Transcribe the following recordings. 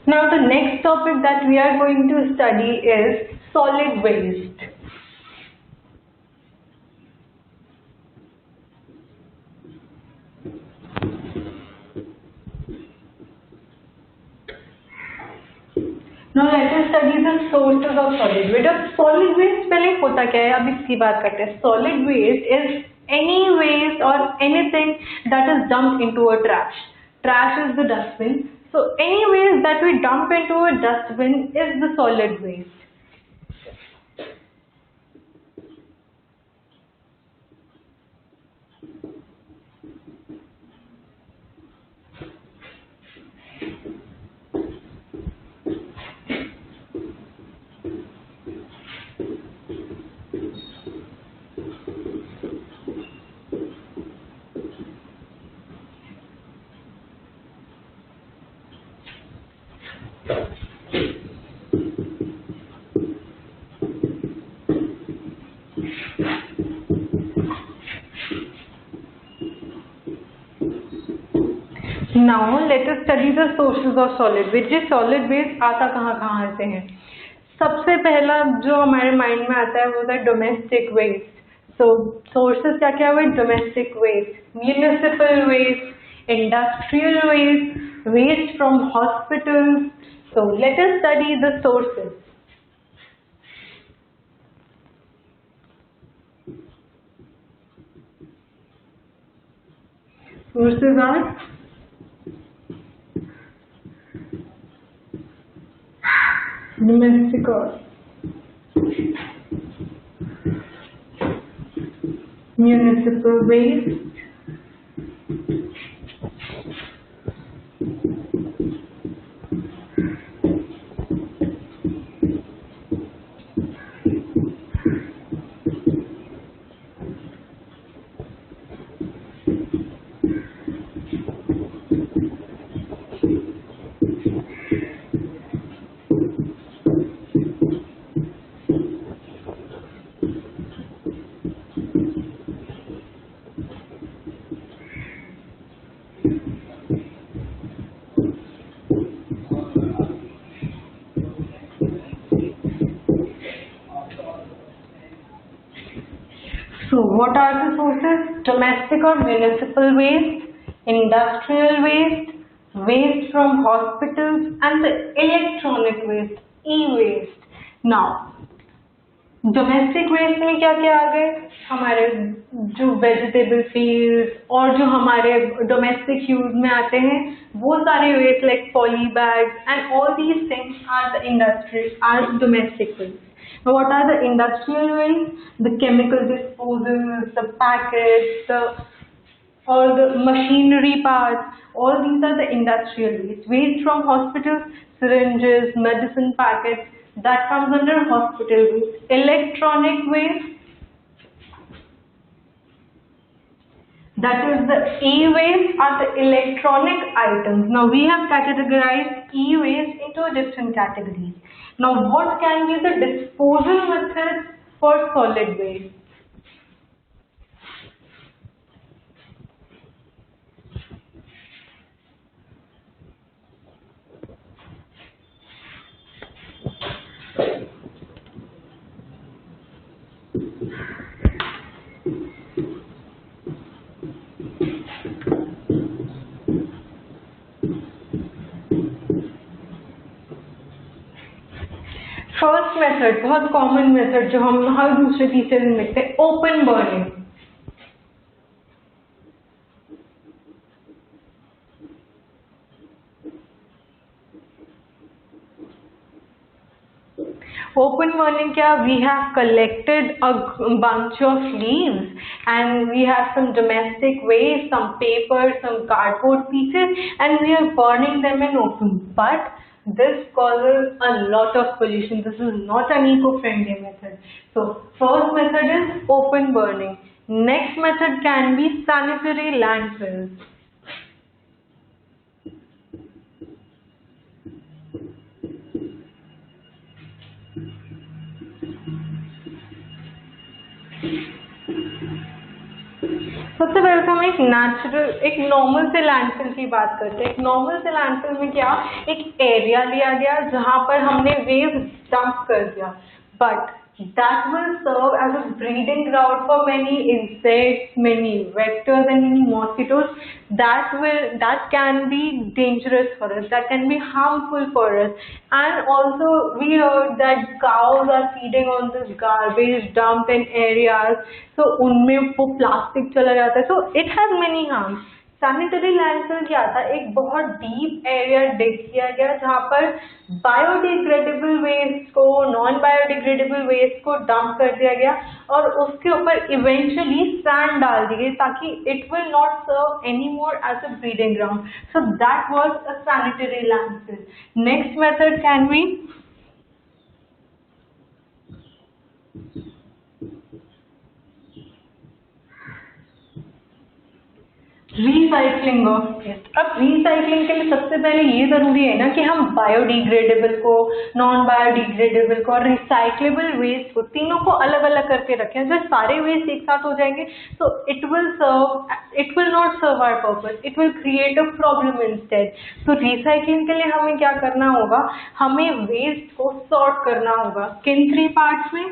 Now the next topic that we are going to study is solid waste. Now let us study the sources of solid waste. अब solid waste पहले होता क्या है, अब इसकी बात करते हैं. Solid waste is any waste or anything that is dumped into a trash. Trash is the dustbin. So any waste that we dump into a dustbin is the solid waste. Now let us study the sources of solid waste. ये solid waste आता कहाँ से है? सबसे पहला जो हमारे mind में आता है वो है डोमेस्टिक वेस्ट. So sources क्या क्या हुए? Domestic waste, municipal waste, industrial waste, waste from hospitals. So let us study the sources. Sources are domestic or municipal waste, So what are the sources? Domestic or municipal waste, industrial waste, waste from hospitals and the electronic waste, e-waste. Now domestic waste में क्या क्या आ गए? हमारे जो vegetable field और जो हमारे domestic use में आते हैं वो सारे waste like poly bags and all these things are the industry are domestic waste. What are the industrial waste? The chemical disposals, the packets, all the machinery parts, all these are the industrial waste. Waste from hospitals, syringes, medicine packets, that comes under hospital waste. Electronic waste, that is the e-waste, are the electronic items. Now we have categorized e-waste into different categories. Now what can be the disposal method for solid waste? First method बहुत common method जो हम हर दूसरे तीसरे दिन देखते हैं, open burning. Open burning क्या? We have collected a bunch of leaves and we have some domestic waste, some paper, some cardboard pieces and we are burning them in open. But this causes a lot of pollution. This is not an eco-friendly method. So first method is open burning. Next method can be sanitary landfills. सबसे पहले तो हमें एक natural, एक normal से landfill की बात करते हैं। एक नॉर्मल से लैंडफिल में क्या, एक एरिया लिया गया जहां पर हमने वेस्ट डंप कर दिया, but that will serve as a breeding ground for many insects, many vectors and many mosquitoes that can be dangerous for us, that can be harmful for us. And also we heard that cows are feeding on this garbage dumped in areas, so unme wo plastic chala jata hai, so it has many harms. Sanitary landfill क्या था, एक बहुत deep area डिग किया गया जहां पर biodegradable waste को, non biodegradable waste को डंप कर दिया गया और उसके ऊपर इवेंचुअली सैंड डाल दी गई ताकि it will not serve any more as a breeding ground. So that was a sanitary landfill. Next method can be recycling of waste. अब रिसाइकलिंग के लिए सबसे पहले ये जरूरी है ना कि हम बायोडिग्रेडेबल को, नॉन बायोडिग्रेडेबल को और रिसाइक्लेबल वेस्ट को, तीनों को अलग अलग करके रखें। जब सारे वेस्ट एक साथ हो जाएंगे तो it will not serve our purpose, it will create a problem instead. तो रिसाइकलिंग के लिए हमें क्या करना होगा, हमें वेस्ट को सॉर्ट करना होगा। किन 3 पार्ट्स में?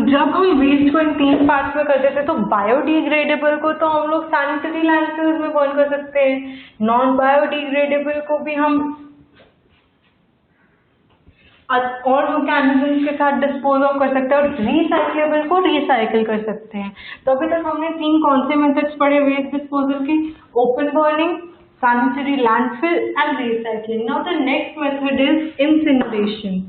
जब हम वेस्ट को इन 3 पार्ट्स में कर देते हैं तो बायोडिग्रेडेबल को तो हम लोग सैनिटरी लैंडफिल्स में बर्न कर सकते हैं, नॉन बायोडिग्रेडेबल को भी हम और मैकेनिज्म के साथ डिस्पोज ऑफ कर सकते हैं और रिसाइक्लेबल को रिसाइकिल कर सकते हैं। तो अभी तक हमने 3 कौन से मेथड्स पढ़े वेस्ट डिस्पोजल के? Open burning, sanitary landfill and recycling. Now the next method is incineration.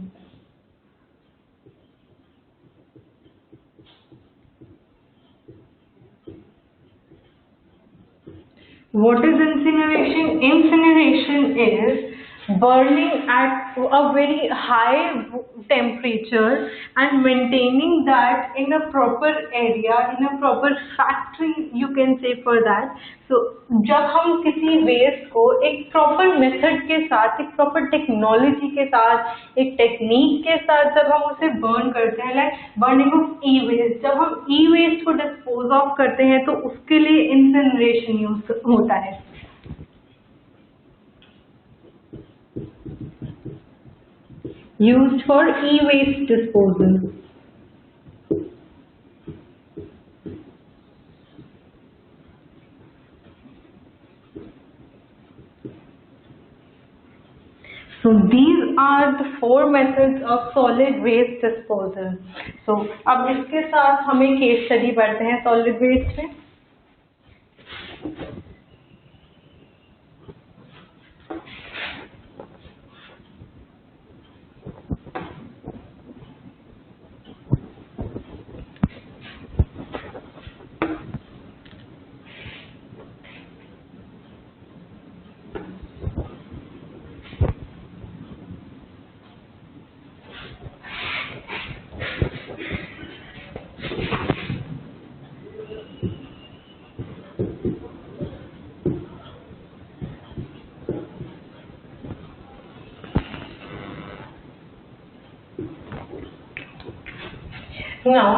What is incineration? Incineration is burning at a very high temperature and maintaining that in a proper area, in a proper factory you can say for that. So जब हम किसी waste को एक proper method के साथ, एक proper technology के साथ, एक टेक्निक के साथ जब हम उसे बर्न करते हैं, like burning off e waste, जब हम ई वेस्ट को डिस्पोज ऑफ करते हैं तो उसके लिए इंसिनरेशन यूज होता है। Used for e-waste disposal. So these are the 4 methods of solid waste disposal. So अब इसके साथ हमें केस स्टडी पढ़ते हैं सॉलिड वेस्ट में।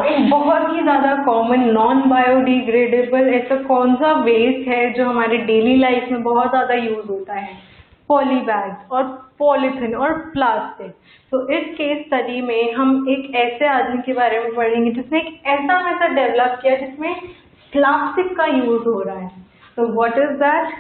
एक बहुत ही ज्यादा कॉमन नॉन बायोडिग्रेडेबल ऐसा कौन सा वेस्ट है जो हमारे डेली लाइफ में बहुत ज्यादा यूज होता है? पॉली बैग्स और पॉलीथिन और प्लास्टिक। तो इस केस स्टडी में हम एक ऐसे आदमी के बारे में पढ़ेंगे जिसने एक ऐसा मेथड डेवलप किया जिसमें प्लास्टिक का यूज हो रहा है। तो what is that?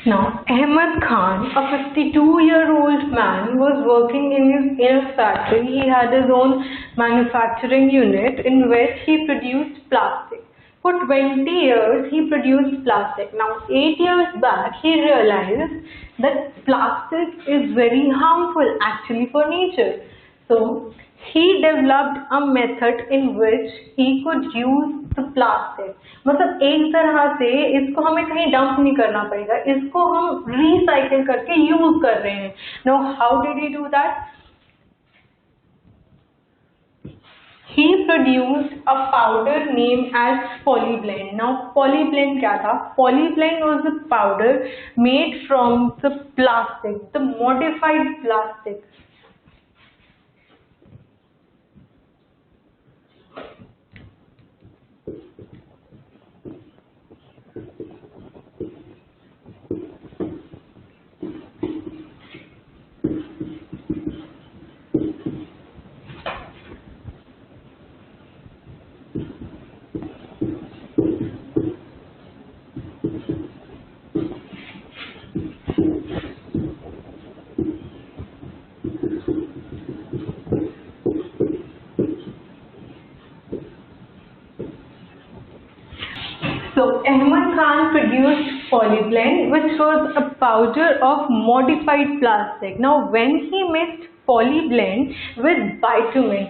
Now, Ahmad Khan, a 52-year-old man, was working in a factory. He had his own manufacturing unit in which he produced plastic. For 20 years, he produced plastic. Now, 8 years back, he realized that plastic is very harmful actually for nature. So, he developed a method in which he could use the plastic. मतलब एक तरह से इसको हमें कहीं dump नहीं करना पड़ेगा, इसको हम रिसाइकिल करके यूज कर रहे हैं. Now how did he do that? He produced a powder named as polyblend. Now polyblend क्या था? Polyblend was a powder made from the plastic, the modified plastic. So Ahmad Khan produced polyblend, which was a powder of modified plastic. Now when he mixed polyblend with bitumen,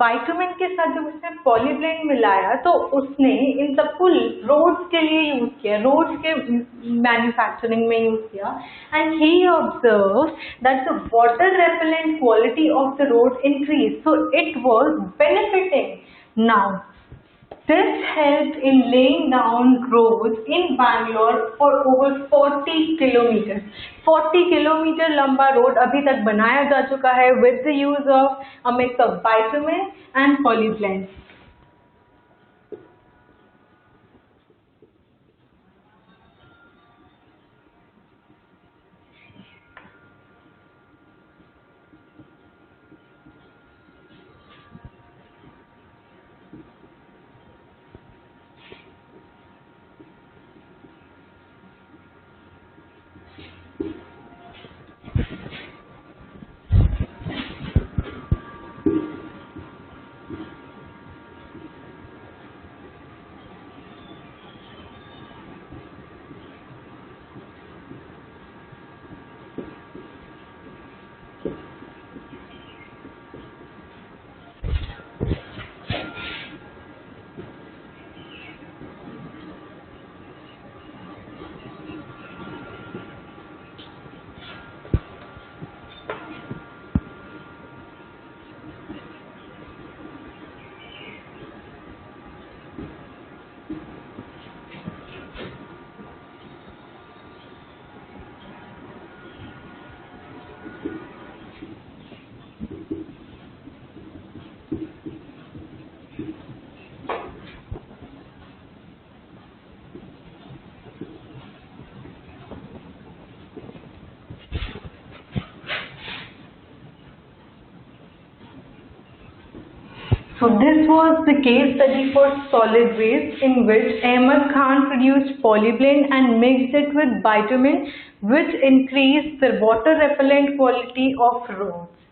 bitumen के साथ जब उसने polyblend मिलाया तो उसने इन सबको roads के लिए यूज किया, रोड्स के मैन्युफैक्चरिंग में यूज किया. And he observed that the water repellent quality of the road increased, so it was benefiting. Now this helped in laying down roads in Bangalore for over 40 kilometers. 40 kilometre लंबा road अभी तक बनाया जा चुका है with the use of a mix of bitumen and polyblend. So this was the case study for solid waste in which Ahmad Khan produced polyblend and mixed it with bitumen, which increased the water repellent quality of roads.